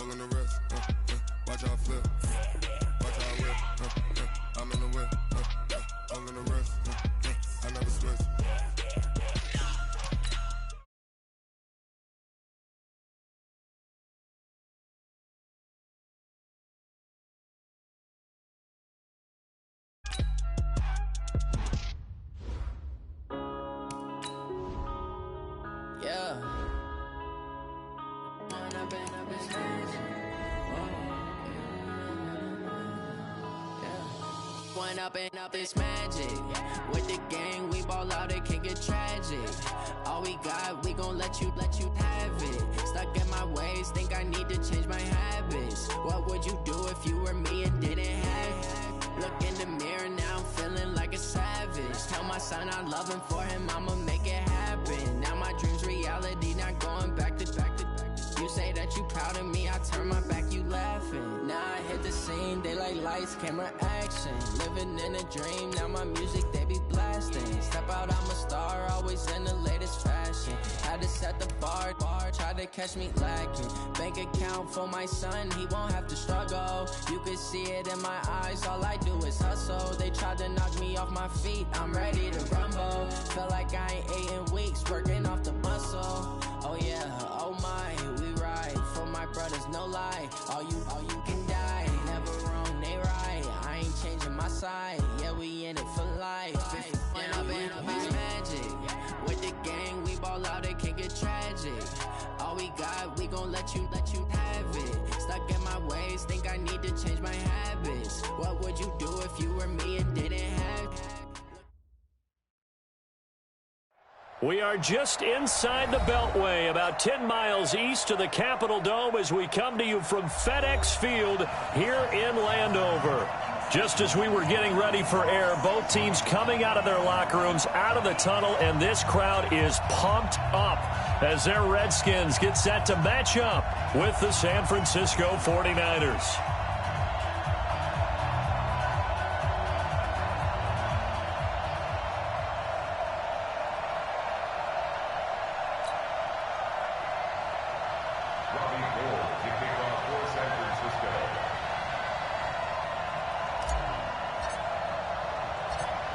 all in the wrist. Watch how I flip. Watch how I whip. I'm in the whip. All in the wrist. I never switch. Yeah. One up and up is magic. With the gang, we ball out, it can get tragic. All we got, we gon' let you have it. Stuck in my ways, think I need to change my habits. What would you do if you were me and didn't have it? Look in the mirror, now I'm feeling like a savage. Tell my son I love him, for him I'ma make it happen. Now my dream's reality, not going back to. You say that you proud of me, I turn my back, you laughing. Now I hit the scene, they like lights, camera, action. Living in a dream, now my music, they be blasting. Step out, I'm a star, always in the latest fashion. Had to set the bar, try to catch me lacking. Bank account for my son, he won't have to struggle. You can see it in my eyes, all I do is hustle. They tried to knock me off my feet, I'm ready to rumble. Feel like I ain't ate in weeks, working off the muscle. Oh yeah, oh my, we ride for my brothers, no lie. All you can die, never wrong, they right. I ain't changing my side, yeah, we in it for life. When up and up is magic. With the gang, we ball out, it can get tragic. All we got, we gon' let you have it. Stuck in my ways, think I need to change my habits. What would you do if you were me and didn't have it? We are just inside the Beltway, about 10 miles east of the Capitol Dome as we come to you from FedEx Field here in Landover. Just as we were getting ready for air, both teams coming out of their locker rooms, out of the tunnel, and this crowd is pumped up as their Redskins get set to match up with the San Francisco 49ers.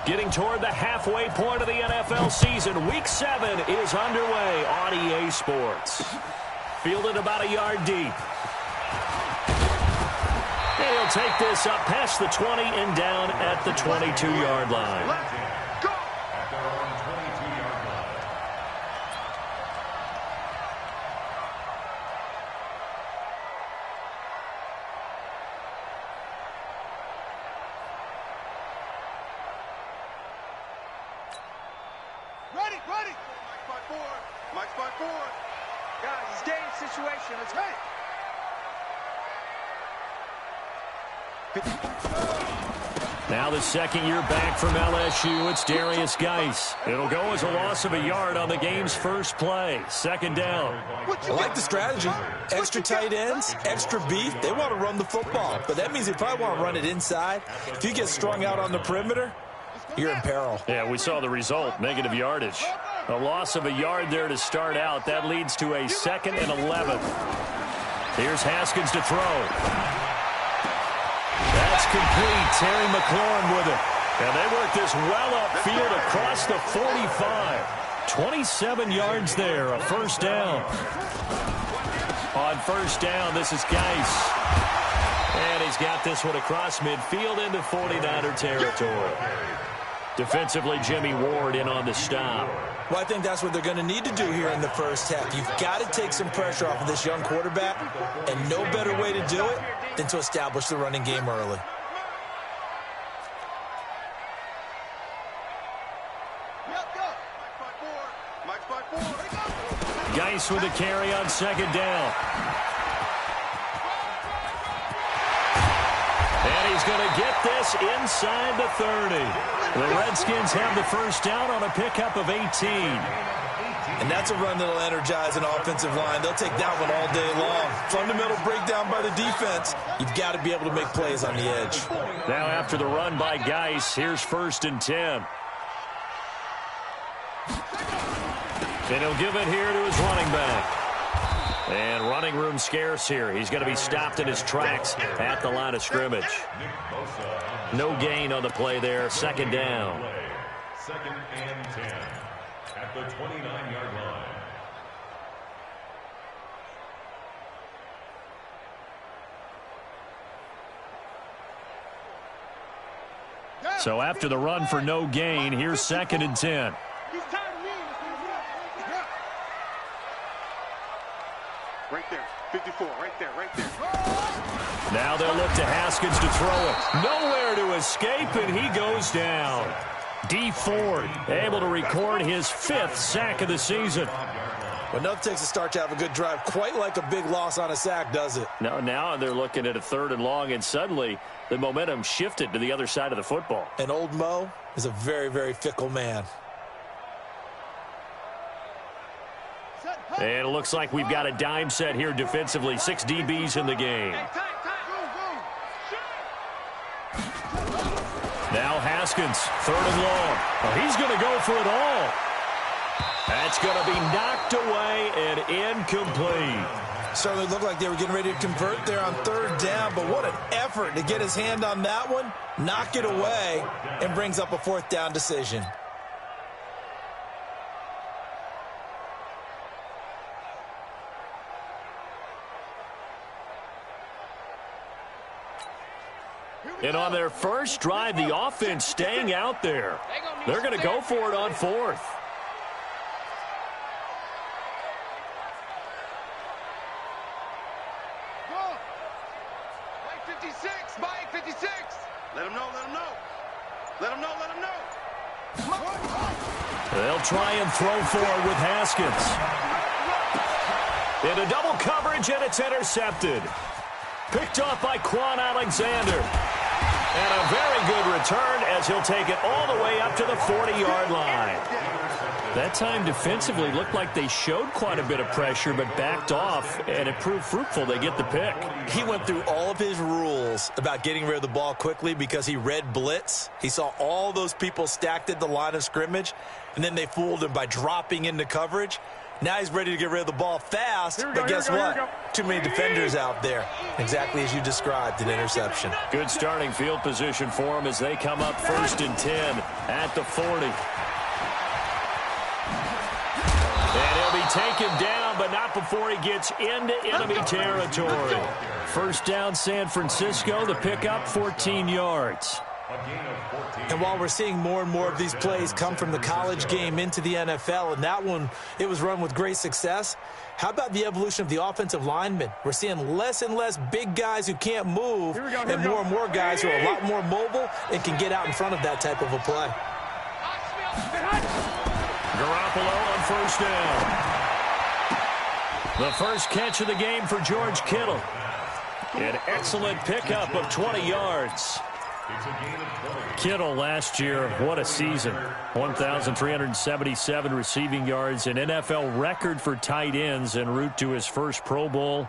Getting toward the halfway point of the NFL season, Week 7 is underway on EA Sports. Fielded about a yard deep. And he'll take this up past the 20 and down at the 22-yard line. Now the second year back from LSU, it's RdSkNsT21. It'll go as a loss of a yard on the game's first play. Second down. I like the strategy. Extra tight ends, extra beef. They want to run the football, but that means they probably want to run it inside. If you get strung out on the perimeter, you're in peril. Yeah, we saw the result, negative yardage. A loss of a yard there to start out. That leads to a 2nd and 11. Here's Haskins to throw. That's complete. Terry McLaurin with it. And they work this well upfield across the 45. 27 yards there, a first down. On first down, this is Geis. And he's got this one across midfield into 49er territory. Defensively, Jimmy Ward in on the stop. Well, I think that's what they're going to need to do here in the first half. You've got to take some pressure off of this young quarterback, and no better way to do it than to establish the running game early. Geis with a carry on second down. And he's going to get this inside the 30. The Redskins have the first down on a pickup of 18. And that's a run that'll energize an offensive line. They'll take that one all day long. Fundamental breakdown by the defense. You've got to be able to make plays on the edge. Now after the run by Geis, here's 1st and 10. And he'll give it here to his running back. And running room scarce here. He's going to be stopped in his tracks at the line of scrimmage. No gain on the play there. Second down. Second and 10 at the 29-yard line. So after the run for no gain, here's second and 10. Right there, 54, right there. Now they'll look to Haskins to throw it. Nowhere to escape, and he goes down. D. Ford able to record his 5th sack of the season. Well, enough takes a start to have a good drive. Quite like a big loss on a sack, does it? No, now they're looking at a 3rd and long, and suddenly the momentum shifted to the other side of the football. And old Mo is a very, very fickle man. And it looks like we've got a dime set here defensively. 6 DBs in the game. Now Haskins, 3rd and long. Oh, he's going to go for it all. That's going to be knocked away and incomplete. Certainly looked like they were getting ready to convert there on 3rd down, but what an effort to get his hand on that one, knock it away, and brings up a 4th down decision. And on their first drive, the offense staying out there. They're going to go for it on 4th. Mike 56, Mike 56. Let him know. They'll try and throw for it with Haskins. Into double coverage, and it's intercepted. Picked off by Quan Alexander. And a very good return as he'll take it all the way up to the 40-yard line. That time defensively looked like they showed quite a bit of pressure but backed off, and it proved fruitful. They get the pick. He went through all of his rules about getting rid of the ball quickly because he read blitz. He saw all those people stacked at the line of scrimmage, and then they fooled him by dropping into coverage. Now he's ready to get rid of the ball fast, but guess what? Too many defenders out there. Exactly as you described, an interception. Good starting field position for him as they come up 1st and 10 at the 40. And he'll be taken down, but not before he gets into enemy territory. 1st down, San Francisco. The pickup, 14 yards. And while we're seeing more and more of these plays come from the college game into the NFL, and that one, it was run with great success, how about the evolution of the offensive linemen? We're seeing less and less big guys who can't move, and more guys who are a lot more mobile and can get out in front of that type of a play. Garoppolo on 1st down. The first catch of the game for George Kittle. An excellent pickup of 20 yards. Kittle last year, what a season. 1,377 receiving yards, an NFL record for tight ends en route to his first Pro Bowl.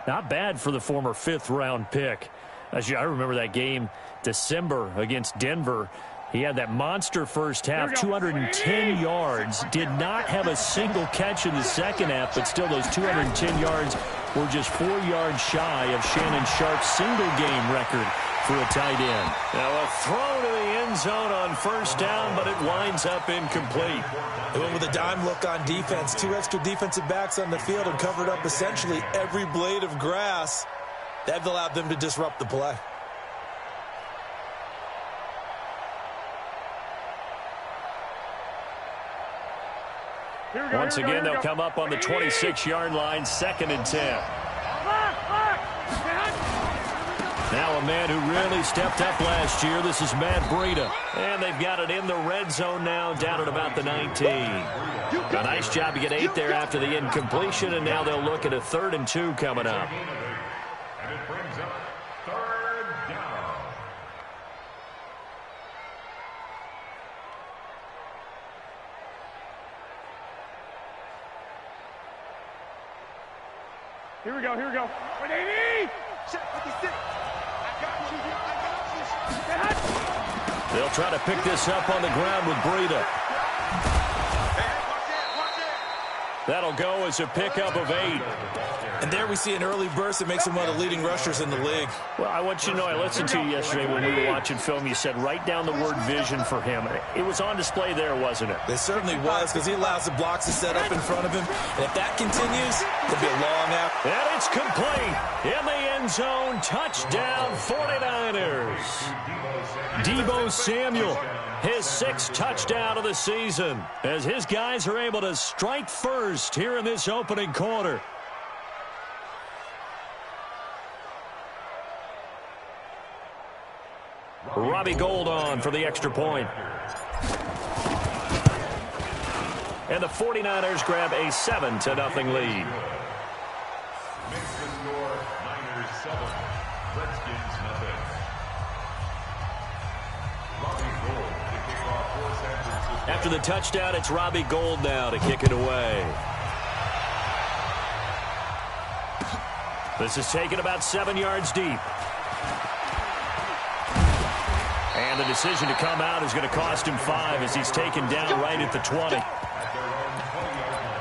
Not bad for the former 5th-round pick. I remember that game, December against Denver. He had that monster first half, 210 yards. Did not have a single catch in the second half, but still those 210 yards were just 4 yards shy of Shannon Sharp's single-game record for a tight end. Now a throw to the end zone on 1st down, but it winds up incomplete. They went with a dime look on defense. 2 extra defensive backs on the field and covered up essentially every blade of grass. That allowed them to disrupt the play. Once again, they'll come up on the 26-yard line, 2nd and 10. Now a man who really stepped up last year. This is Matt Breida. And they've got it in the red zone now, down at about the 19. A nice job to get 8 there after the incompletion, and now they'll look at a 3rd and 2 coming up. And it brings up 3rd down. Here we go. 180! Check 56. They'll try to pick this up on the ground with Breida. That'll go as a pickup of 8. And there we see an early burst that makes him one of the leading rushers in the league. Well, I want you to know, I listened to you yesterday when we were watching film. You said write down the word vision for him. It was on display there, wasn't it? It certainly was, because he allows the blocks to set up in front of him. And if that continues, it'll be a long after. And it's complete. In the end zone, touchdown 49ers. Deebo Samuel, his 6th touchdown of the season, as his guys are able to strike first here in this opening quarter. Robbie Gould on for the extra point. And the 49ers grab a 7-0 lead. Makes the score Niners 7, Redskins nothing. Robbie Gould to kick off for San Francisco. After the touchdown, it's Robbie Gould now to kick it away. This is taken about 7 yards deep. And the decision to come out is going to cost him 5 as he's taken down right at the 20. At their own 20-yard line.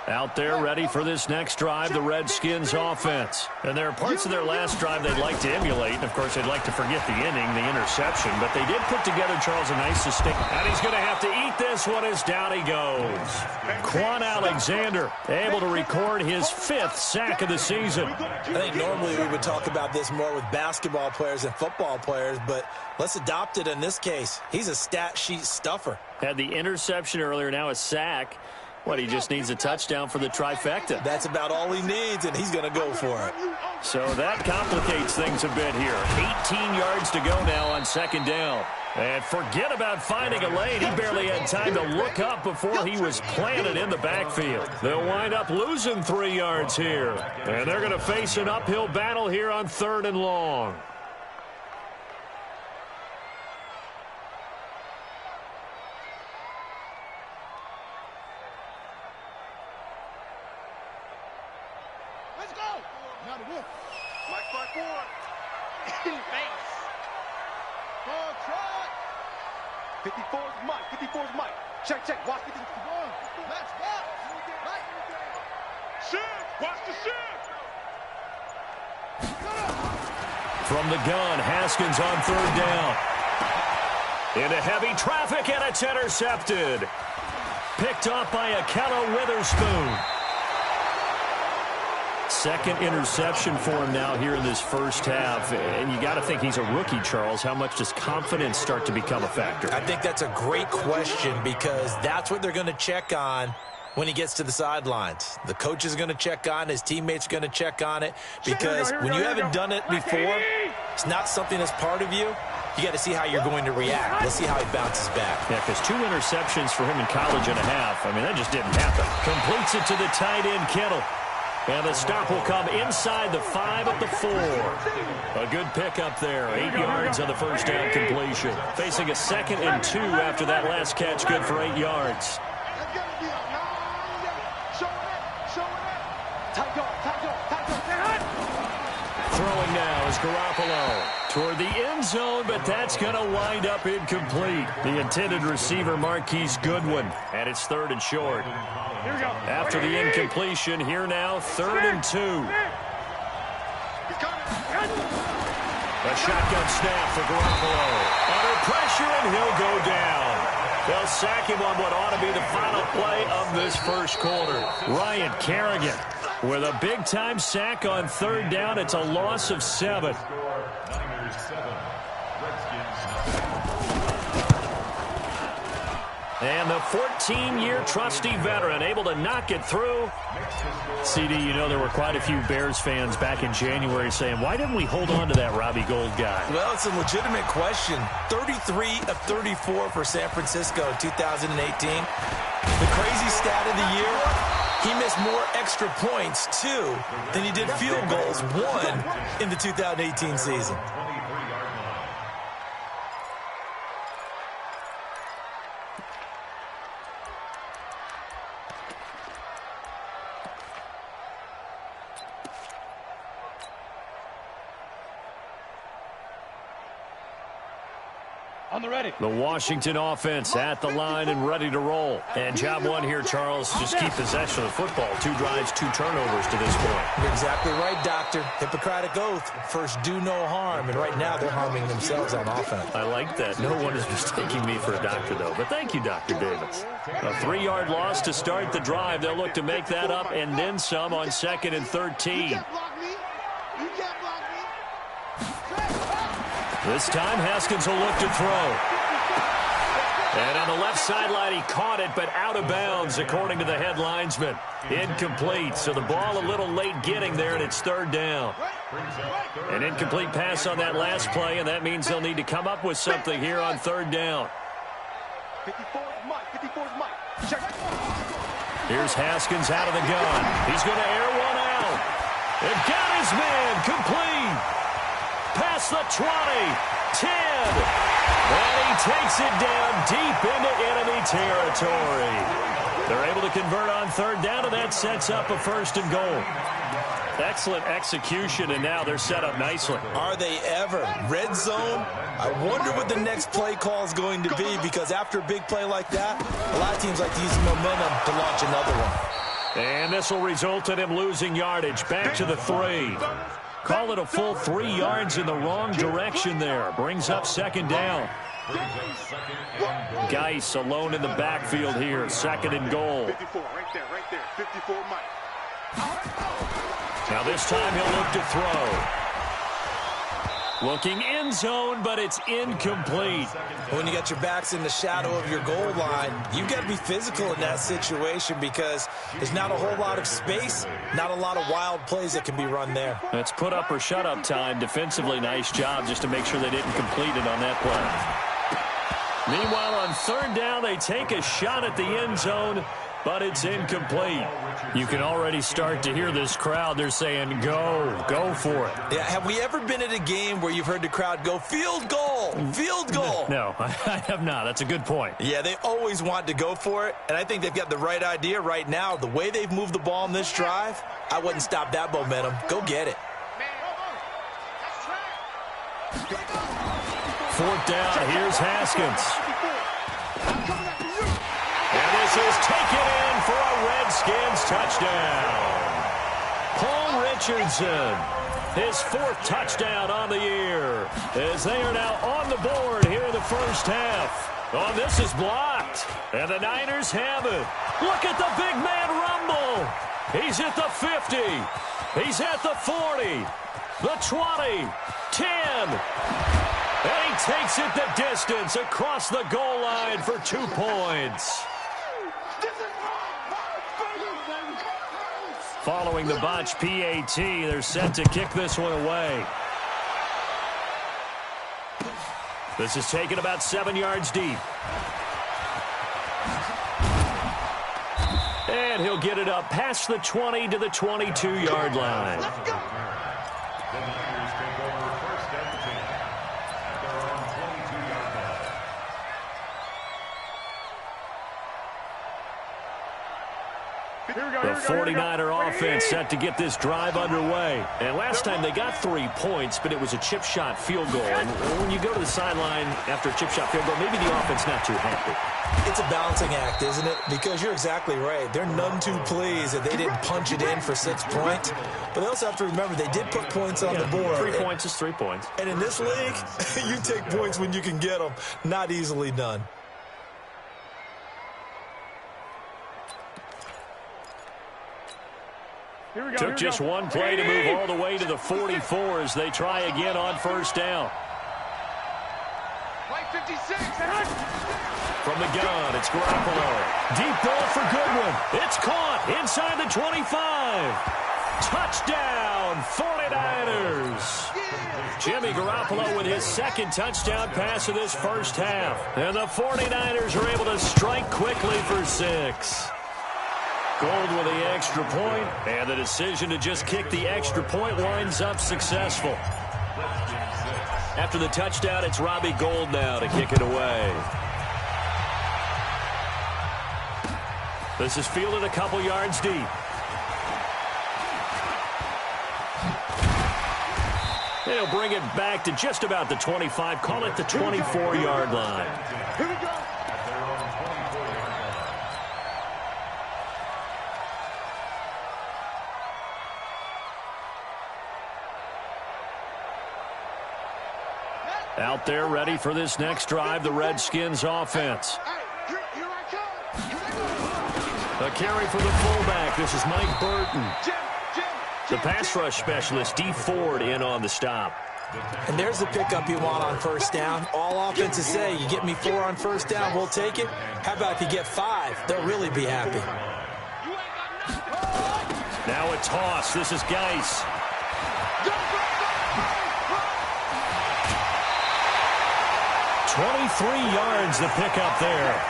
Out there ready for this next drive, the Redskins offense. And there are parts of their last drive they'd like to emulate. And, of course, they'd like to forget the inning, the interception. But they did put together, Charles, a nice sustain. And he's going to have to eat this one as down he goes. Quan Alexander able to record his 5th sack of the season. I think normally we would talk about this more with basketball players and football players, but let's adopt it in this case. He's a stat sheet stuffer. Had the interception earlier, now a sack. What, he just needs a touchdown for the trifecta. That's about all he needs, and he's going to go for it. So that complicates things a bit here. 18 yards to go now on 2nd down. And forget about finding a lane. He barely had time to look up before he was planted in the backfield. They'll wind up losing 3 yards here. And they're going to face an uphill battle here on 3rd and long. Mike Clark Ward. In face. Ball truck. 54's Mike. 54's Mike. Check, check. Watch 54. Let's go. Right. Shift. Watch the shift. From the gun, Haskins on 3rd down. Into heavy traffic, and it's intercepted. Picked off by Akello Witherspoon. 2nd interception for him now here in this first half. And you got to think he's a rookie, Charles. How much does confidence start to become a factor? I think that's a great question, because that's what they're going to check on when he gets to the sidelines. The coach is going to check on, his teammates are going to check on it, because when you haven't done it before, it's not something that's part of you. You got to see how you're going to react. Let's see how he bounces back. Yeah, because 2 interceptions for him in college and a half. I mean, that just didn't happen. Completes it to the tight end, Kittle. And the stop will come inside the 5 at the 4. A good pickup there. 8 yards on the first down completion. Facing a 2nd and 2 after that last catch. Good for 8 yards. Throwing now is Garoppolo toward the end zone, but that's going to wind up incomplete. The intended receiver, Marquise Goodwin, and it's 3rd and short. After the incompletion, here now, 3rd and 2. A shotgun snap for Garoppolo. Under pressure, and he'll go down. They'll sack him on what ought to be the final play of this first quarter. Ryan Kerrigan with a big-time sack on 3rd down. It's a loss of 7. Niners 7, Redskins nothing. And the 14-year trusty veteran able to knock it through. CD, you know there were quite a few Bears fans back in January saying, why didn't we hold on to that Robbie Gould guy? Well, it's a legitimate question. 33 of 34 for San Francisco in 2018. The crazy stat of the year, he missed more extra points, 2, than he did field goals, 1, in the 2018 season. On the ready. The Washington offense at the line and ready to roll. And job one here, Charles, just keep possession of the football. 2 drives, 2 turnovers to this point. You're exactly right, Doctor. Hippocratic oath. First, do no harm. And right now, they're harming themselves on offense. I like that. No one is mistaking me for a doctor, though. But thank you, Dr. Davis. A 3-yard loss to start the drive. They'll look to make that up and then some on 2nd and 13. This time, Haskins will look to throw. And on the left sideline, he caught it, but out of bounds, according to the head linesman. Incomplete, so the ball a little late getting there, and it's 3rd down. An incomplete pass on that last play, and that means they'll need to come up with something here on 3rd down. 54's Mike. 54's Mike. Check. Here's Haskins out of the gun. He's going to air one out. And got his man complete. Past the 20, 10, and he takes it down deep into enemy territory. They're able to convert on 3rd down, and that sets up a 1st and goal. Excellent execution, and now they're set up nicely. Are they ever? Red zone? I wonder what the next play call is going to be, because after a big play like that, a lot of teams like to use momentum to launch another one. And this will result in him losing yardage. Back to the 3. Call it a full 3 yards in the wrong direction there. Brings up 2nd down. Geis alone in the backfield here. 2nd and goal. 54, right there. 54 Mike. Now this time he'll look to throw. Looking end zone, but it's incomplete. When you got your backs in the shadow of your goal line, you've got to be physical in that situation because there's not a whole lot of space, not a lot of wild plays that can be run there. That's put up or shut up time. Defensively, nice job just to make sure they didn't complete it on that play. Meanwhile, on 3rd down, they take a shot at the end zone, but it's incomplete. You can already start to hear this crowd. They're saying, go for it. Yeah, have we ever been at a game where you've heard the crowd go, field goal, field goal? No, I have not. That's a good point. Yeah, they always want to go for it, and I think they've got the right idea right now. The way they've moved the ball in this drive, I wouldn't stop that momentum. Go get it. 4th down, here's Haskins. And this is taken in for a Redskins touchdown. Paul Richardson, his 4th touchdown on the year, as they are now on the board here in the 1st half. Oh, this is blocked, and the Niners have it. Look at the big man rumble. He's at the 50. He's at the 40, the 20, 10. And he takes it the distance across the goal line for 2 points. Following the botch PAT, they're set to kick this one away. This is taken about 7 yards deep. And he'll get it up past the 20 to the 22-yard line. The Niners take over 1st and 10 at their own 22-yard line. The 49er offense set to get this drive underway. And last time they got 3 points, but it was a chip shot field goal. And when you go to the sideline after a chip shot field goal, maybe the offense not too happy. It's a balancing act, isn't it? Because you're exactly right. They're none too pleased that they didn't punch it in for 6 points. But they also have to remember they did put points on the board. 3 points is 3 points. And in this league, you take points when you can get them. Not easily done. Took just one play to move all the way to the 44 as they try again on 1st down. White 56. From the gun, it's Garoppolo. Deep ball for Goodwin. It's caught inside the 25. Touchdown, 49ers. Jimmy Garoppolo with his 2nd touchdown pass of this 1st half. And the 49ers are able to strike quickly for 6. Gold with the extra point, and the decision to just kick the extra point winds up successful. After the touchdown, it's Robbie Gould now to kick it away. This is fielded a couple yards deep. They'll bring it back to just about the 25. Call it the 24-yard line. Here we go. Out there ready for this next drive, the Redskins offense. A carry for the fullback. This is Mike Burton. The pass rush specialist, D. Ford, in on the stop. And there's the pickup you want on first down. All offenses say, you get me 4 on first down, we'll take it. How about if you get 5? They'll really be happy. Now a toss. This is Geis. 23 yards the pickup there.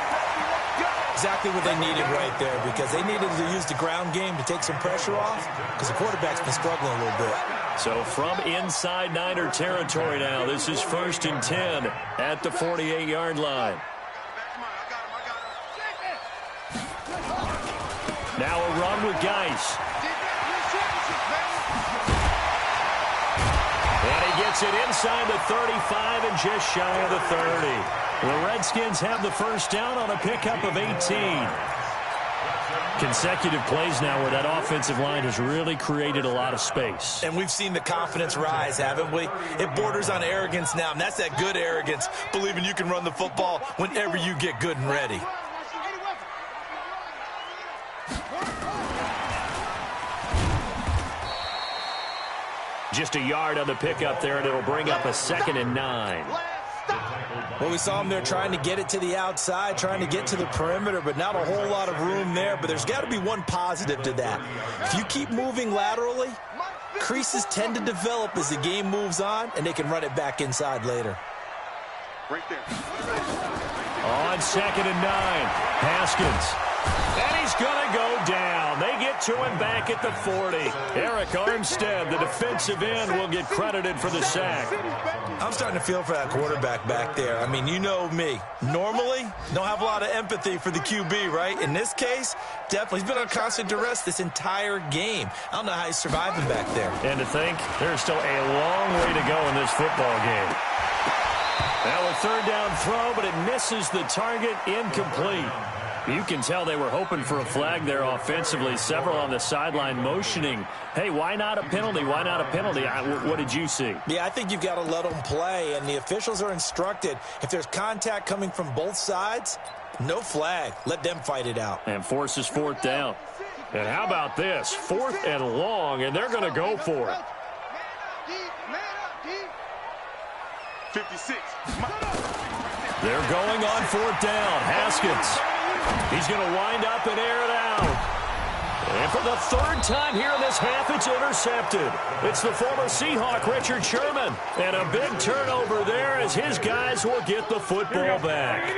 Exactly what they needed right there, because they needed to use the ground game to take some pressure off, because the quarterback's been struggling a little bit. So from inside Niner territory now, this is 1st and 10 at the 48-yard line. Now a run with Geis. And he gets it inside the 35 and just shy of the 30. The Redskins have the first down on a pickup of 18. Consecutive plays now where that offensive line has really created a lot of space. And we've seen the confidence rise, haven't we? It borders on arrogance now, and that's that good arrogance, believing you can run the football whenever you get good and ready. Just a yard on the pickup there, and it'll bring up a 2nd and 9. Well, we saw him there trying to get it to the outside, trying to get to the perimeter, but not a whole lot of room there. But there's got to be one positive to that. If you keep moving laterally, creases tend to develop as the game moves on, and they can run it back inside later. Right there. On 2nd and 9, Haskins. And he's going to go down. They get to him back at the 40. Eric Armstead, the defensive end, will get credited for the sack. I'm starting to feel for that quarterback back there. I mean, you know me. Normally, don't have a lot of empathy for the QB, right? In this case, definitely. He's been on constant duress this entire game. I don't know how he's surviving back there. And to think, there's still a long way to go in this football game. Now a 3rd down throw, but it misses the target, incomplete. You can tell they were hoping for a flag there offensively. Several on the sideline motioning, hey, why not a penalty? Why not a penalty? What did you see? Yeah, I think you've got to let them play, and the officials are instructed, if there's contact coming from both sides, no flag. Let them fight it out. And forces 4th down. And how about this? 4th and long, and they're going to go for it. 56. They're going on 4th down. Haskins. He's going to wind up and air it out. And for the 3rd time here in this half, it's intercepted. It's the former Seahawk, Richard Sherman. And a big turnover there as his guys will get the football back.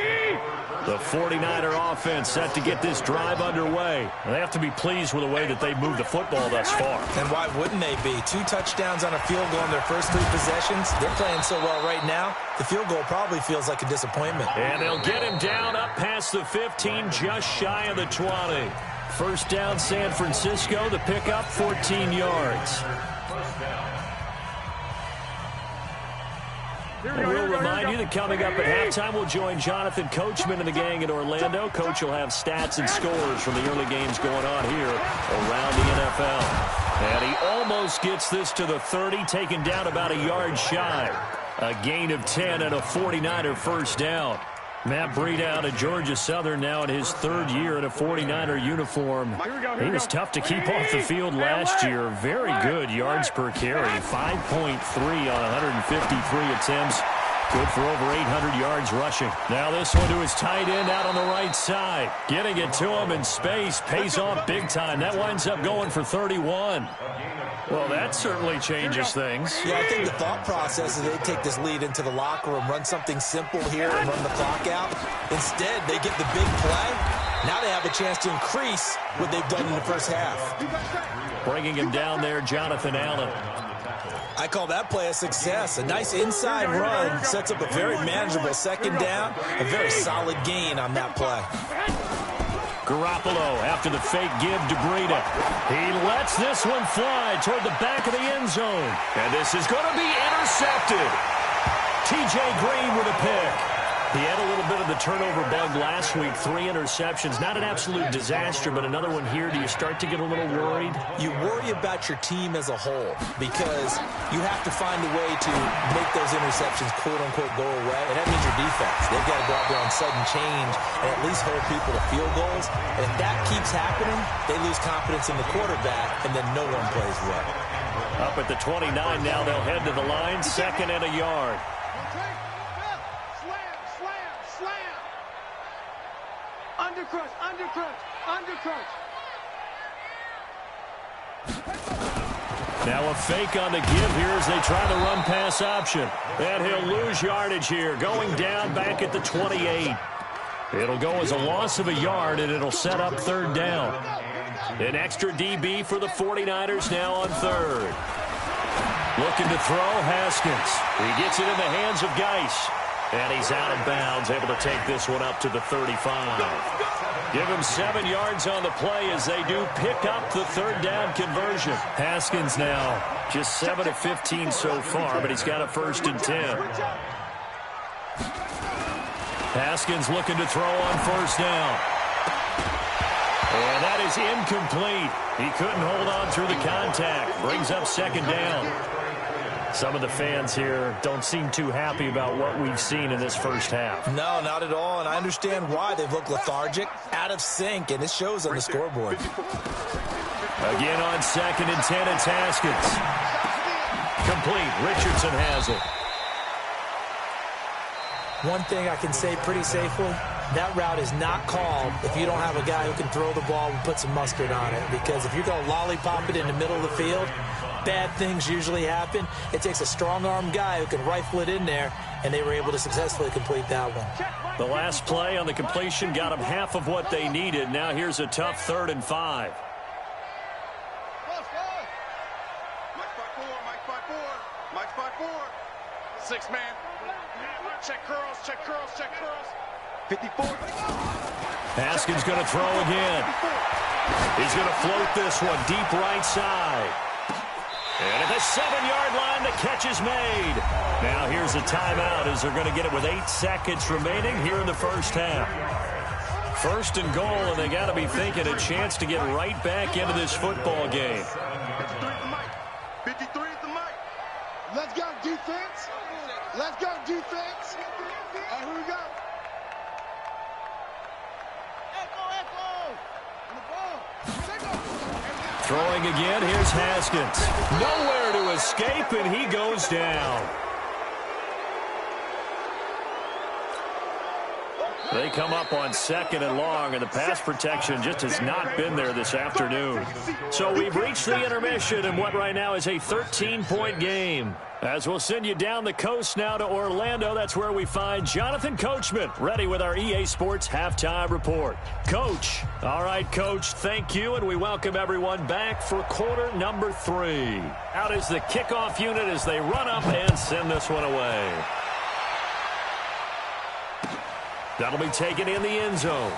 The 49er offense set to get this drive underway. They have to be pleased with the way that they moved the football thus far. And why wouldn't they be? 2 touchdowns on a field goal in their first 3 possessions. They're playing so well right now, the field goal probably feels like a disappointment. And they'll get him down up past the 15, just shy of the 20. First down, San Francisco. The pickup, 14 yards. We'll remind you that coming up at halftime, we'll join Jonathan Coachman and the gang in Orlando. Coach will have stats and scores from the early games going on here around the NFL. And he almost gets this to the 30, taken down about a yard shy. A gain of 10 and a 49er first down. Matt Breida out of Georgia Southern now in his 3rd year in a 49er uniform. He was tough to keep off the field last year. Very good yards per carry. 5.3 on 153 attempts. Good for over 800 yards rushing. Now this one to his tight end out on the right side. Getting it to him in space pays off big time. That winds up going for 31. Well, that certainly changes things. Yeah, I think the thought process is they take this lead into the locker room, run something simple here and run the clock out. Instead, they get the big play. Now they have a chance to increase what they've done in the first half. Bringing him down there, Jonathan Allen. I call that play a success. A nice inside run sets up a very manageable 2nd down. A very solid gain on that play. Garoppolo after the fake give to Breida. He lets this one fly toward the back of the end zone. And this is going to be intercepted. T.J. Green with a pick. He had a little bit of the turnover bug last week, 3 interceptions. Not an absolute disaster, but another one here. Do you start to get a little worried? You worry about your team as a whole because you have to find a way to make those interceptions, quote-unquote, go away. And that means your defense. They've got to go out there on sudden change and at least hold people to field goals. And if that keeps happening, they lose confidence in the quarterback, and then no one plays well. Up at the 29 now, they'll head to the line, 2nd and a yard. Undercrunch, undercrunch, undercrunch. Now a fake on the give here as they try the run-pass option. And he'll lose yardage here, going down back at the 28. It'll go as a loss of a yard, and it'll set up 3rd down. An extra DB for the 49ers now on 3rd. Looking to throw, Haskins. He gets it in the hands of Geis. And he's out of bounds, able to take this one up to the 35. Give him 7 yards on the play as they do pick up the 3rd down conversion. Haskins now just 7 of 15 so far, but he's got a 1st and 10. Haskins looking to throw on 1st down. And that is incomplete. He couldn't hold on through the contact. Brings up 2nd down. Some of the fans here don't seem too happy about what we've seen in this first half. No, not at all, and I understand why. They've looked lethargic, out of sync, and it shows on the scoreboard. Again on 2nd and 10, it's Haskins. Complete. Richardson has it. One thing I can say pretty safely, that route is not called if you don't have a guy who can throw the ball and put some mustard on it. Because if you're going to lollipop it in the middle of the field, bad things usually happen. It takes a strong-arm guy who can rifle it in there, and they were able to successfully complete that one. The last play on the completion got them half of what they needed. Now here's a tough 3rd and 5. Mike spot 4. 6 man. Check curls, check curls, check curls. 54. Haskins going to throw again. He's going to float this one deep right side. And at the 7-yard line, the catch is made. Now here's a timeout as they're going to get it with 8 seconds remaining here in the first half. 1st and goal, and they got to be thinking a chance to get right back into this football game. 53 is the mic. Let's go defense. Let's go defense. All right, here we go. Throwing again, here's Haskins. Nowhere to escape, and he goes down. They come up on 2nd and long, and the pass protection just has not been there this afternoon. So we've reached the intermission in what right now is a 13-point game. As we'll send you down the coast now to Orlando, that's where we find Jonathan Coachman, ready with our EA Sports Halftime Report. Coach, all right, Coach, thank you, and we welcome everyone back for quarter number 3. Out is the kickoff unit as they run up and send this one away. That'll be taken in the end zone.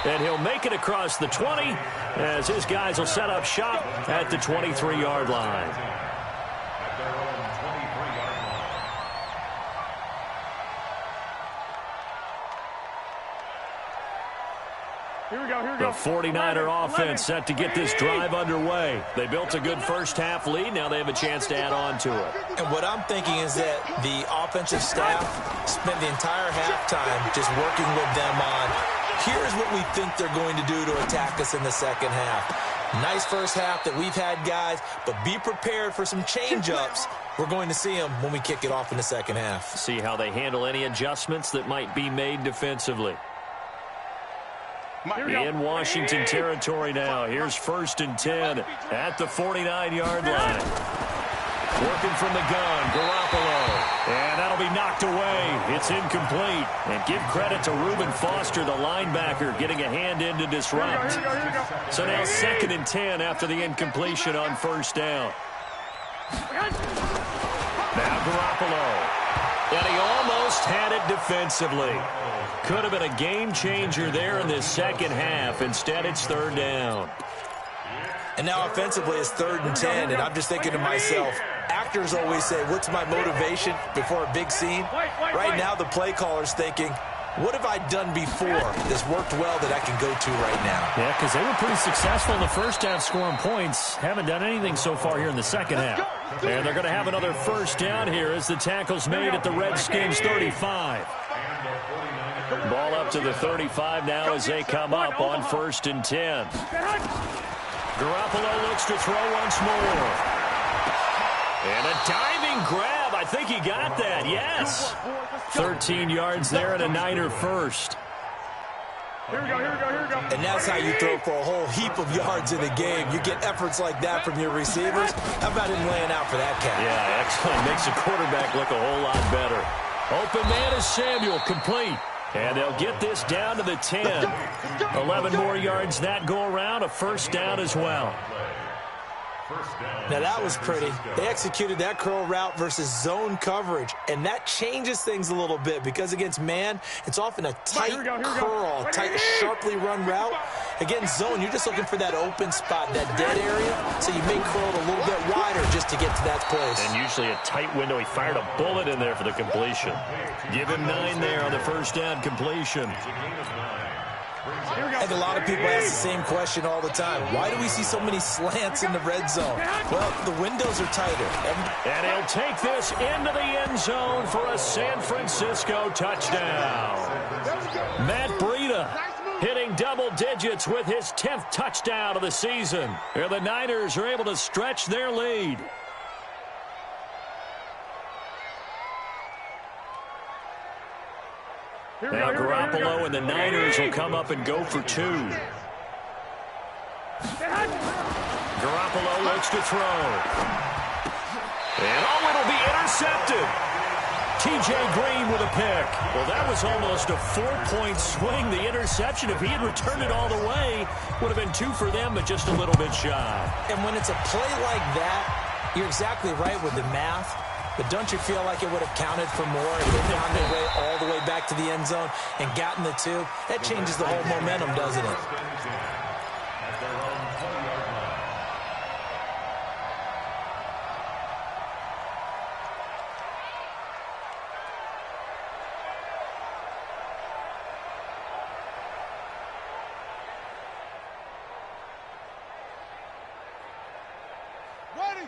And he'll make it across the 20 as his guys will set up shop at the 23-yard line. Here we go, here we go. The 49er offense set to get this drive underway. They built a good first-half lead. Now they have a chance to add on to it. And what I'm thinking is that the offensive staff spent the entire halftime just working with them on, here's what we think they're going to do to attack us in the second half. Nice first half that we've had, guys, but be prepared for some change-ups. We're going to see them when we kick it off in the second half. See how they handle any adjustments that might be made defensively. In Washington territory now. Here's 1st and 10 at the 49-yard line. Working from the gun, Garoppolo. And that'll be knocked away. It's incomplete. And give credit to Reuben Foster, the linebacker, getting a hand in to disrupt. So now 2nd and 10 after the incompletion on 1st down. Now Garoppolo. And he almost had it defensively. Could have been a game changer there in this second half. Instead, it's third down. And now offensively, it's 3rd and 10, and I'm just thinking to myself, actors always say, what's my motivation before a big scene? Right now, the play caller's thinking, what have I done before that's worked well that I can go to right now? Yeah, because they were pretty successful in the first half scoring points. Haven't done anything so far here in the second half. And they're going to have another first down here as the tackle's made at the Redskins 35. Ball up to the 35 now as they come up on 1st and 10. Garoppolo looks to throw once more. And a diving grab. I think he got that, yes. 13 yards there and a Niner first. Here we go. And that's how you throw for a whole heap of yards in a game. You get efforts like that from your receivers. How about him laying out for that catch? Yeah, excellent. Makes the quarterback look a whole lot better. Open man is Samuel, complete. And they'll get this down to the 10. 11 more yards that go around, a first down as well. Now that was pretty. They executed that curl route versus zone coverage, and that changes things a little bit because against man, it's often a tight curl, tight, sharply run route. Against zone, you're just looking for that open spot, that dead area, so you may curl it a little bit wider just to get to that place. And usually a tight window. He fired a bullet in there for the completion. Give him 9 there on the first down completion. I think a lot of people ask the same question all the time. Why do we see so many slants in the red zone? Well, the windows are tighter. And he'll take this into the end zone for a San Francisco touchdown. Matt Breida hitting double digits with his 10th touchdown of the season. And the Niners are able to stretch their lead. Now Garoppolo and the Niners will come up and go for 2. Garoppolo looks to throw. And it'll be intercepted. T.J. Green with a pick. Well, that was almost a 4-point swing. The interception, if he had returned it all the way, would have been 2 for them, but just a little bit shy. And when it's a play like that, you're exactly right with the math. But don't you feel like it would have counted for more if they found their way all the way back to the end zone and gotten the 2? That changes the whole momentum, doesn't it?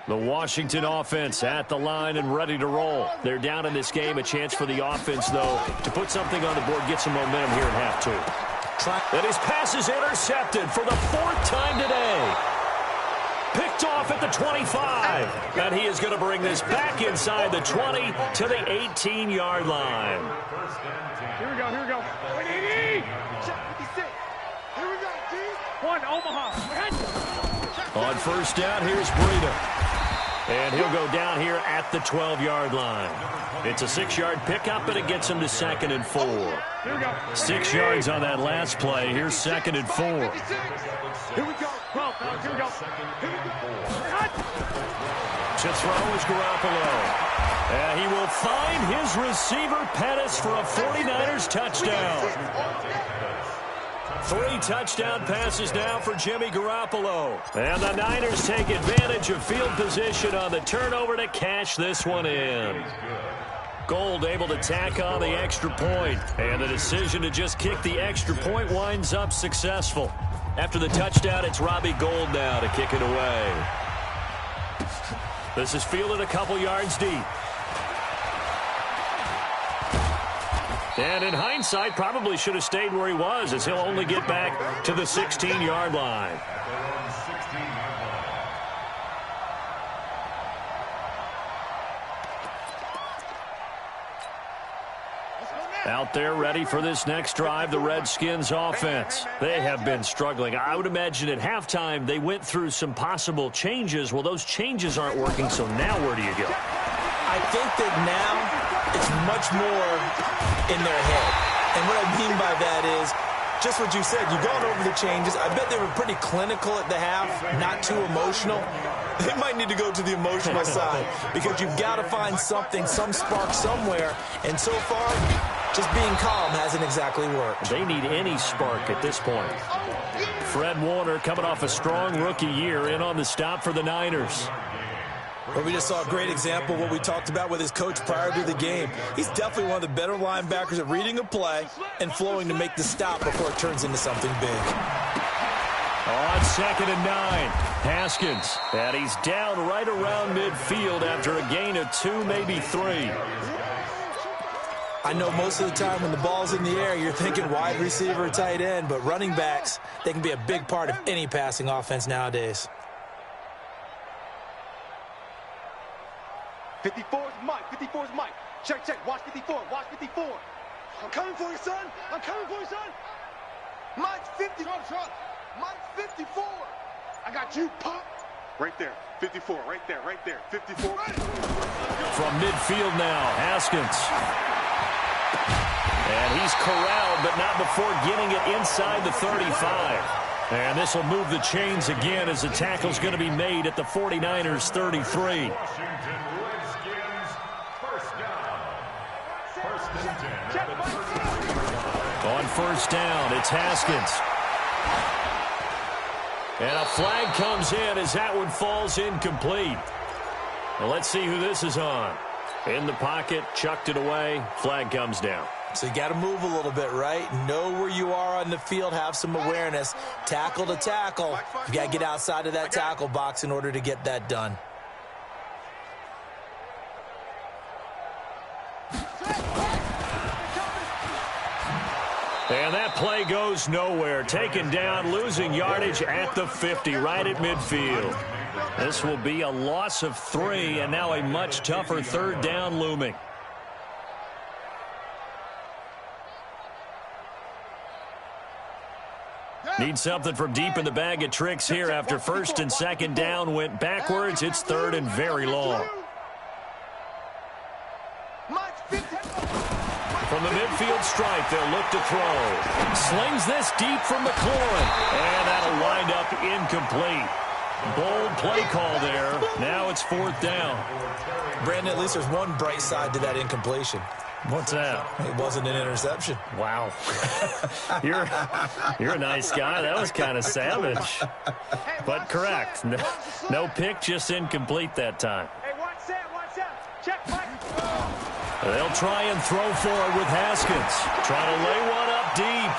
The Washington offense at the line and ready to roll. They're down in this game. A chance for the offense, though, to put something on the board, get some momentum here in half 2. And his pass is intercepted for the 4th time today. Picked off at the 25. And he is going to bring this back inside the 20 to the 18-yard line. Here we go. Here we go, G. 1, Omaha. On first down, here's Breida. And he'll go down here at the 12-yard line. It's a 6-yard pickup, and it gets him to 2nd and 4. 6 yards on that last play. Here's 2nd and 4. Here we go. 12, here we go. To throw is Garoppolo. And he will find his receiver, Pettis, for a 49ers touchdown. 3 touchdown passes now for Jimmy Garoppolo. And the Niners take advantage of field position on the turnover to cash this one in. Gold able to tack on the extra point. And the decision to just kick the extra point winds up successful. After the touchdown, it's Robbie Gould now to kick it away. This is fielded a couple yards deep. And in hindsight, probably should have stayed where he was, as he'll only get back to the 16-yard line. Out there ready for this next drive, the Redskins offense. They have been struggling. I would imagine at halftime they went through some possible changes. Well, those changes aren't working, so now where do you go? I think that now it's much more in their head. And what I mean by that is Just what you said. You've gone over the changes. I bet they were pretty clinical at the half, not too emotional. They might need to go to the emotional side because you've got to find something, some spark somewhere. And so far, just being calm hasn't exactly worked. They need any spark at this point. Fred Warner coming off a strong rookie year in on the stop for the Niners. Well, we just saw a great example of what we talked about with his coach prior to the game. He's definitely one of the better linebackers at reading a play and flowing to make the stop before it turns into something big. On 2nd and 9, Haskins. And he's down right around midfield after a gain of 2, maybe 3. I know most of the time when the ball's in the air, you're thinking wide receiver or tight end, but running backs, they can be a big part of any passing offense nowadays. 54 is Mike. 54 is Mike. Check, check. Watch 54. Watch 54. I'm coming for you, son. I'm coming for you, son. Mike's 50. Mike's 54. I got you, pop. Right there. 54. Right there. Right there. 54. From midfield now, Haskins. And he's corralled, but not before getting it inside the 35. And this will move the chains again as the tackle's going to be made at the 49ers' 33. On 1st down, it's Haskins. And a flag comes in as that one falls incomplete. Well, let's see who this is on. In the pocket, chucked it away, flag comes down. So you got to move a little bit, right? Know where you are on the field, have some awareness. Tackle to tackle. You got to get outside of that tackle box in order to get that done. And that play goes nowhere. Taken down, losing yardage at the 50, right at midfield. This will be a loss of 3, and now a much tougher 3rd down looming. Need something from deep in the bag of tricks here after 1st and 2nd down went backwards. It's 3rd and very long. From the midfield stripe, they'll look to throw. Slings this deep from McLaurin. And that'll wind up incomplete. Bold play call there. Now it's 4th down. Brandon, at least there's one bright side to that incompletion. What's that? It wasn't an interception. Wow. You're a nice guy. That was kind of savage. But correct. No pick, just incomplete that time. Hey, watch that. Check, Mike. They'll try and throw for it with Haskins. Trying to lay one up deep.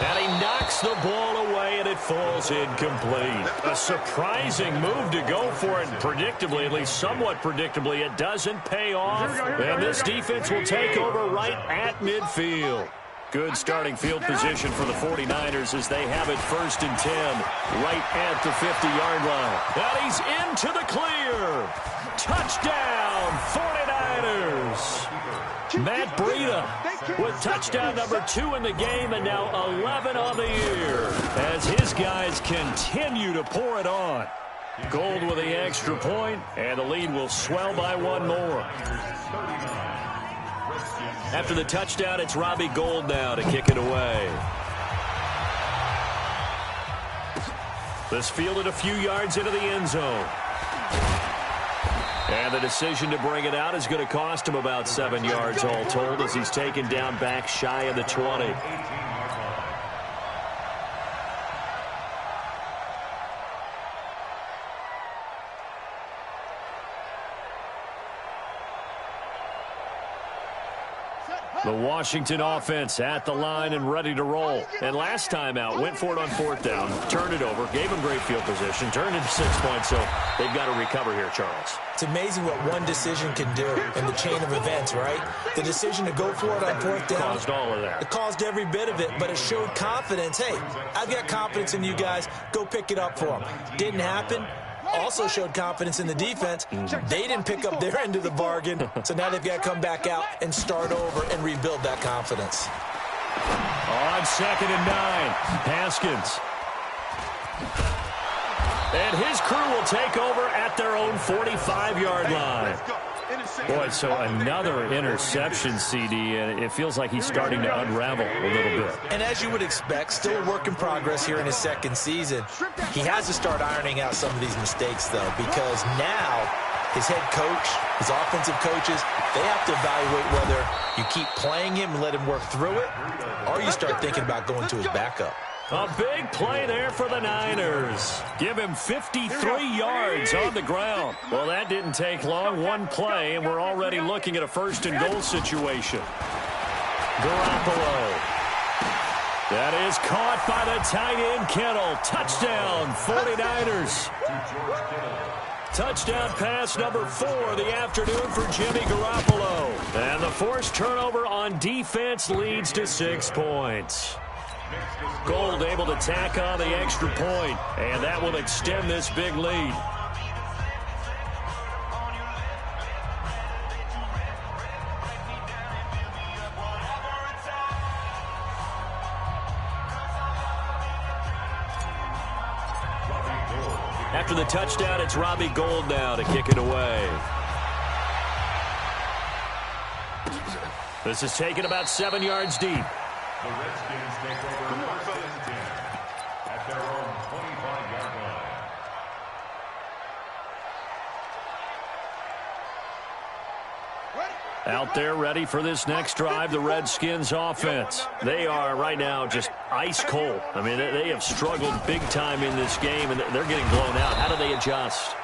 And he knocks the ball away, and it falls incomplete. A surprising move to go for it. Predictably, at least somewhat predictably, it doesn't pay off. And this defense will take over right at midfield. Good starting field position for the 49ers as they have it 1st and 10, right at the 50-yard line. And he's into the clear. Touchdown, 49ers. Matt Breida with touchdown number 2 in the game and now 11 on the year as his guys continue to pour it on. Gold with the extra point, and the lead will swell by 1 more. After the touchdown, it's Robbie Gould now to kick it away. This fielded a few yards into the end zone. And the decision to bring it out is going to cost him about 7 yards all told as he's taken down back shy of the 20. The Washington offense at the line and ready to roll. And last time out, went for it on 4th down, turned it over, gave them great field position, turned into 6 points, so they've got to recover here, Charles. It's amazing what one decision can do in the chain of events, right? The decision to go for it on 4th down. Caused all of that. It caused every bit of it, but it showed confidence. Hey, I've got confidence in you guys. Go pick it up for them. Didn't happen. Also showed confidence in the defense. They didn't pick up their end of the bargain, so now they've got to come back out and start over and rebuild that confidence. On 2nd and 9, Haskins. And his crew will take over at their own 45-yard line. Boy, so another interception, CD, and it feels like he's starting to unravel a little bit. And as you would expect, still a work in progress here in his second season. He has to start ironing out some of these mistakes, though, because now his head coach, his offensive coaches, they have to evaluate whether you keep playing him and let him work through it, or you start thinking about going to his backup. A big play there for the Niners. Give him 53 yards on the ground. Well, that didn't take long. One play, and we're already looking at a first-and-goal situation. Garoppolo. That is caught by the tight end, Kittle. Touchdown, 49ers. Touchdown pass number 4 of the afternoon for Jimmy Garoppolo. And the forced turnover on defense leads to 6 points. Gold able to tack on the extra point, and that will extend this big lead. After the touchdown, it's Robbie Gould now to kick it away. This is taken about 7 yards deep. The Redskins take over first and 10 at their own 25-yard line. Out there ready for this next drive, the Redskins offense. They are right now just ice cold. I mean, they have struggled big time in this game, and they're getting blown out. How do they adjust?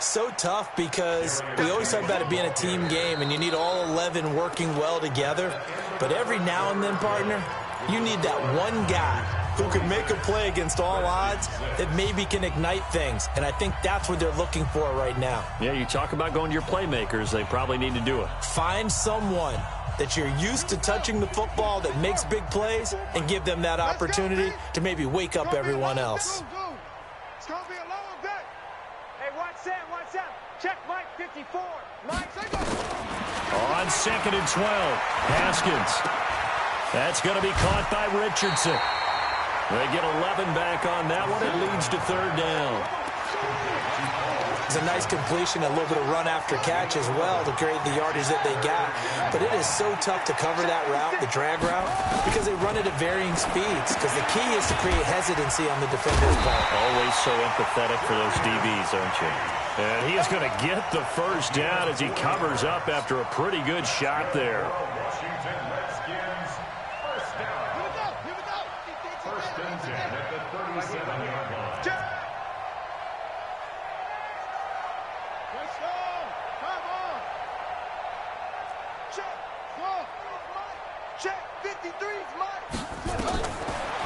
So tough because we always talk about it being a team game, and you need all 11 working well together. But every now and then, partner, you need that one guy who can make a play against all odds that maybe can ignite things. And I think that's what they're looking for right now. Yeah, you talk about going to your playmakers. They probably need to do it. Find someone that you're used to touching the football that makes big plays and give them that opportunity to maybe wake up everyone else. It's going to be a long day. Hey, watch that, watch that. Check Mike 54. Mike, say go. On 2nd and 12, Haskins. That's going to be caught by Richardson. They get 11 back on that one. It leads to 3rd down. It's a nice completion, a little bit of run after catch as well to create the yardage that they got. But it is so tough to cover that route, the drag route, because they run it at varying speeds. Because the key is to create hesitancy on the defender's part. Always so empathetic for those DBs, aren't you? And he is going to get the first down as he covers up after a pretty good shot there. Washington Redskins, first down. Here we go. First and 10 at the 37-yard line. Check. Let's go. Come on. Check. Go. Check. 53's Mike.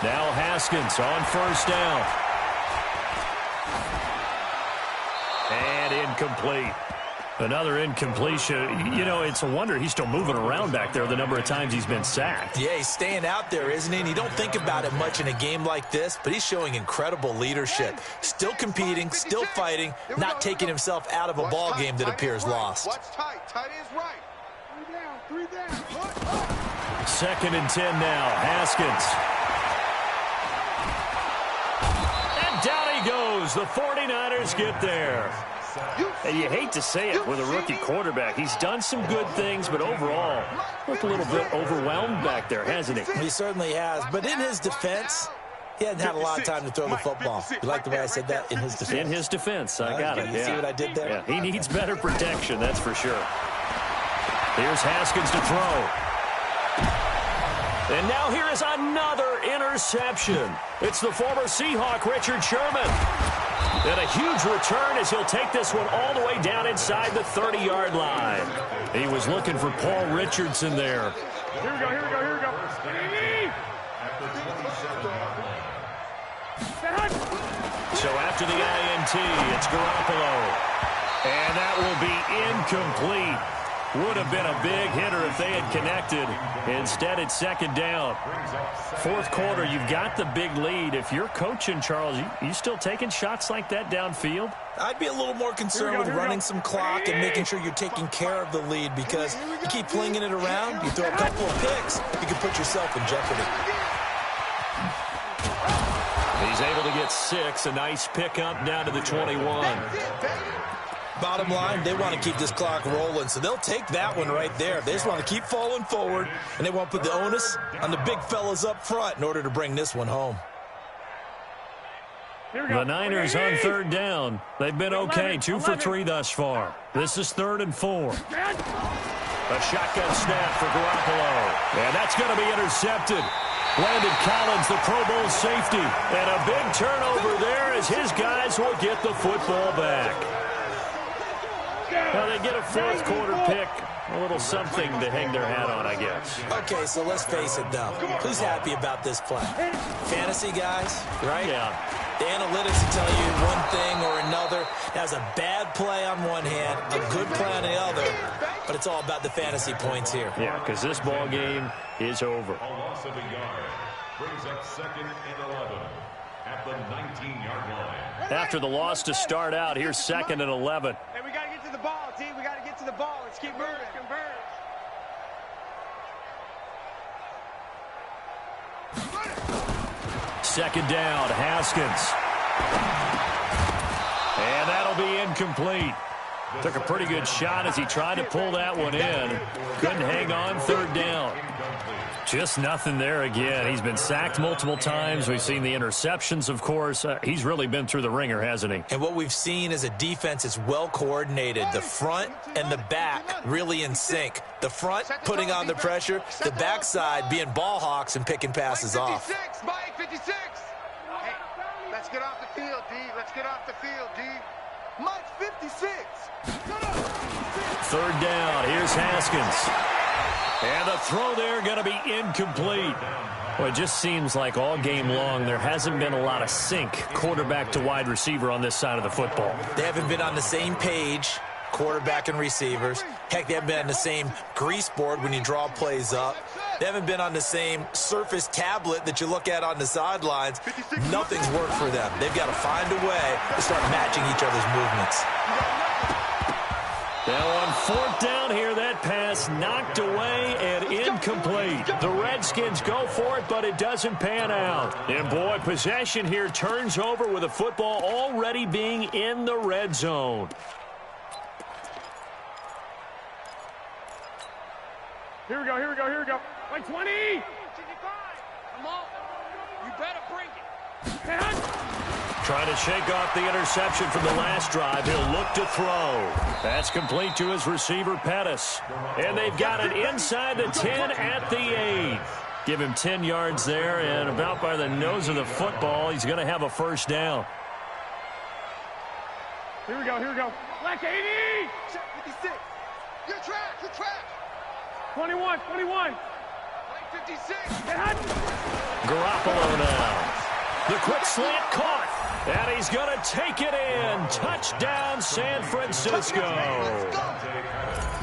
Now Haskins on first down. And incomplete. Another incompletion. You know, it's a wonder he's still moving around back there the number of times he's been sacked. Yeah, he's staying out there, isn't he? And you don't think about it much in a game like this, but he's showing incredible leadership. Still competing, still fighting, not taking himself out of a ball game that appears lost. Watch tight. Tight is right. 3 down. 3 down. 2nd and 10 now. Haskins. And down he goes. The 49ers get there. And you hate to say it with a rookie quarterback. He's done some good things, but overall, looked a little bit overwhelmed back there, hasn't he? He certainly has. But in his defense, he hasn't had a lot of time to throw the football. You like the way I said that? In his defense. In his defense. I got it. You see what I did there? Yeah, he needs better protection, that's for sure. Here's Haskins to throw. And now here is another interception. It's the former Seahawk, Richard Sherman. And a huge return as he'll take this one all the way down inside the 30-yard line. He was looking for Paul Richardson there. Here we go. So after the INT, it's Garoppolo. And that will be incomplete. Would have been a big hitter if they had connected. Instead, it's 2nd down. 4th quarter, you've got the big lead. If you're coaching, Charles, you still taking shots like that downfield? I'd be a little more concerned with running some clock and making sure you're taking care of the lead, because you keep flinging it around, you throw a couple of picks, you can put yourself in jeopardy. He's able to get 6. A nice pickup down to the 21. Bottom line, they want to keep this clock rolling, so they'll take that one right there. They just want to keep falling forward, and they want to put the onus on the big fellas up front in order to bring this one home. The Niners on third down. They've been okay, 2 for 3 thus far. This is 3rd and 4. A shotgun snap for Garoppolo. And that's going to be intercepted. Landon Collins, the Pro Bowl safety. And a big turnover there as his guys will get the football back. Now they get a fourth quarter pick. A little something to hang their hat on, I guess. Okay, so let's face it, though. Who's happy about this play? Fantasy guys, right? Yeah. The analytics will tell you one thing or another. That's a bad play on one hand, a good play on the other, but it's all about the fantasy points here. Yeah, because this ball game is over. A loss of a yard brings up 2nd and 11 at the 19-yard line. After the loss to start out, here's 2nd and 11. Hey, we got to get to the ball, team. We got to get to the ball. Let's keep moving. Converge. Second down, Haskins. And that'll be incomplete. Took a pretty good shot as he tried to pull that one in. Couldn't hang on, 3rd down. Just nothing there again. He's been sacked multiple times. We've seen the interceptions, of course. He's really been through the ringer, hasn't he? And what we've seen is a defense that's well coordinated. The front and the back really in sync. The front putting on the pressure, the backside being ball hawks and picking passes off. Mike 56. Hey, let's get off the field, D. Let's get off the field, D. Mike 56. 3rd down. Here's Haskins. And the throw there going to be incomplete. Well, it just seems like all game long there hasn't been a lot of sync quarterback to wide receiver on this side of the football. They haven't been on the same page, quarterback and receivers. Heck, they haven't been on the same grease board when you draw plays up. They haven't been on the same surface tablet that you look at on the sidelines. Nothing's worked for them. They've got to find a way to start matching each other's movements. Now on 4th down here, that pass knocked away and incomplete. The Redskins go for it, but it doesn't pan out. And boy, possession here turns over with the football already being in the red zone. Here we go, here we go, here we go. Like 20! Come on. You better bring it. Trying to shake off the interception from the last drive. He'll look to throw. That's complete to his receiver, Pettis. And they've got it inside the 10 at the 8. Give him 10 yards there, and about by the nose of the football, he's going to have a 1st down. Here we go, here we go. Like 80! Check 56. You're trash. 21, 21. Like 56. Garoppolo now. The quick slant caught. And he's going to take it in. Touchdown, San Francisco.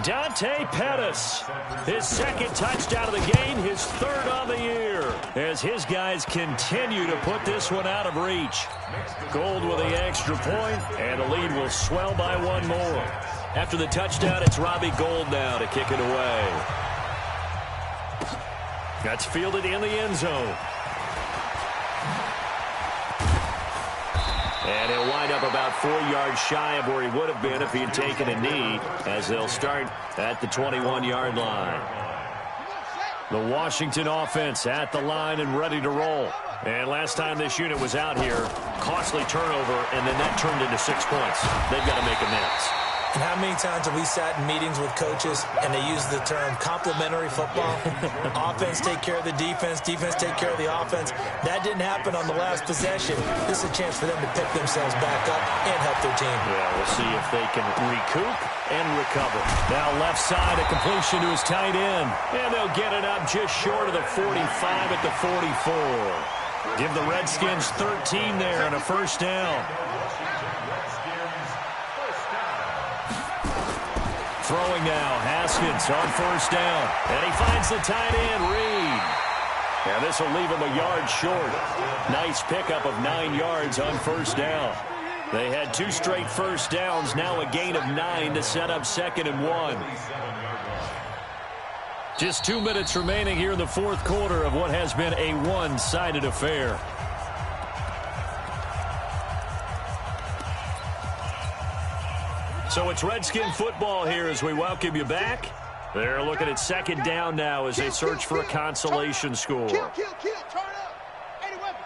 Dante Pettis. His 2nd touchdown of the game, his 3rd on the year. As his guys continue to put this one out of reach. Gold with the extra point, and the lead will swell by 1 more. After the touchdown, it's Robbie Gould now to kick it away. That's fielded in the end zone. And he'll wind up about 4 yards shy of where he would have been if he had taken a knee, as they'll start at the 21-yard line. The Washington offense at the line and ready to roll. And last time this unit was out here, costly turnover, and then that turned into 6 points. They've got to make amends. And how many times have we sat in meetings with coaches and they use the term complementary football? Offense take care of the defense, defense take care of the offense. That didn't happen on the last possession. This is a chance for them to pick themselves back up and help their team. Yeah, we'll see if they can recoup and recover. Now left side, a completion to his tight end. And they'll get it up just short of the 45 at the 44. Give the Redskins 13 there and a 1st down. Throwing now, Haskins on 1st down. And he finds the tight end, Reed. And this will leave him a yard short. Nice pickup of 9 yards on 1st down. They had 2 straight 1st downs, now a gain of 9 to set up 2nd and 1. Just 2 minutes remaining here in the 4th quarter of what has been a one-sided affair. So it's Redskin football here as we welcome you back. They're looking at second down now as they search for a consolation score. Kill, turn up. 80 weapons.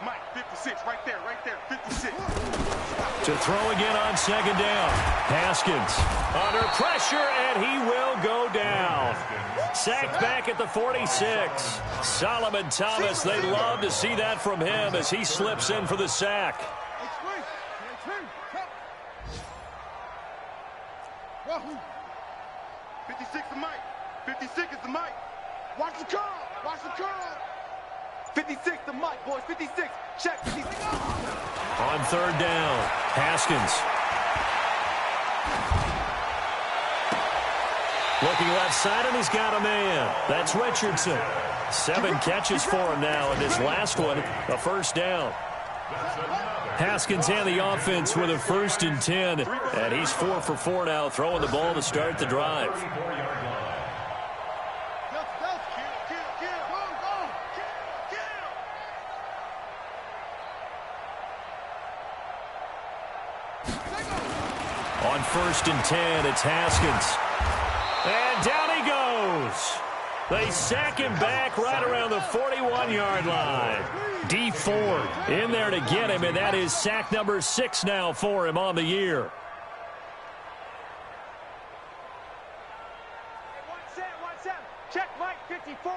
Mike, 56, right there, 56. To throw again on second down. Haskins under pressure, and he will go down. Sacked back at the 46. Solomon Thomas, they'd love to see that from him as he slips in for the sack. 56 is Mike. 56 is the Mike. Watch the curl. 56 to Mike, boys. 56. Check. 56. On third down, Haskins. Looking left side, and he's got a man. That's Richardson. 7 catches for him now, and this last one, a first down. Haskins and the offense with a 1st and 10, and he's 4 for 4 now, throwing the ball to start the drive. On 1st and 10, it's Haskins. And down he goes. They sack him back right around the 41-yard line. D Ford in there to get him, and that is sack number 6 now for him on the year. One set. Check Mike, 54.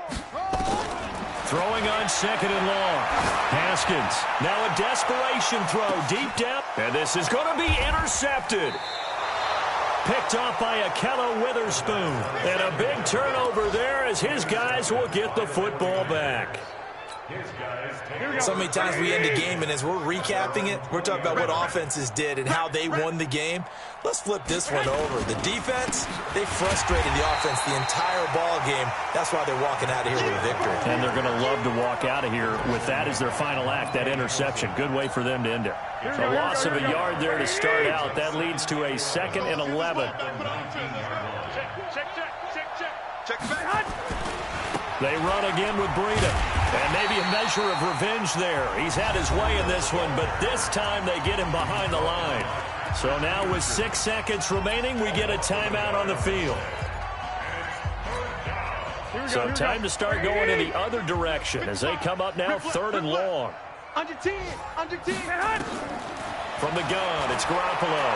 Throwing on 2nd and long. Haskins, now a desperation throw, deep depth, and this is going to be intercepted. Picked off by Akello Witherspoon. And a big turnover there as his guys will get the football back. So many times we end a game, and as we're recapping it, we're talking about what offenses did and how they won the game. Let's flip this one over. The defense, they frustrated the offense the entire ball game. That's why they're walking out of here with a victory. And they're going to love to walk out of here with that as their final act, that interception. Good way for them to end it. A loss of a yard there to start out. That leads to a 2nd and 11. Check back. They run again with Breida. And maybe a measure of revenge there. He's had his way in this one, but this time they get him behind the line. So now with 6 seconds remaining, we get a timeout on the field. So time to start going in the other direction as they come up now 3rd and long. Under 10. From the gun, it's Garoppolo.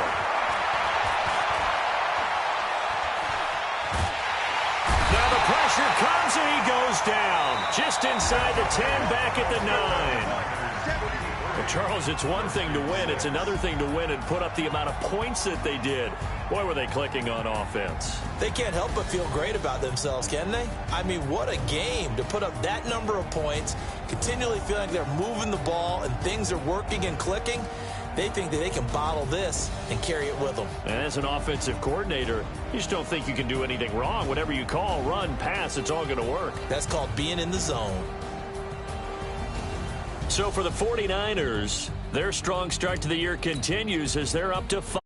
Now the pressure comes and he goes down. Just inside the 10, back at the 9. Well, Charles, it's one thing to win. It's another thing to win and put up the amount of points that they did. Boy, were they clicking on offense. They can't help but feel great about themselves, can they? I mean, what a game to put up that number of points, continually feeling like they're moving the ball and things are working and clicking. They think that they can bottle this and carry it with them. And as an offensive coordinator, you just don't think you can do anything wrong. Whatever you call, run, pass, it's all going to work. That's called being in the zone. So for the 49ers, their strong start to the year continues as they're up to 5.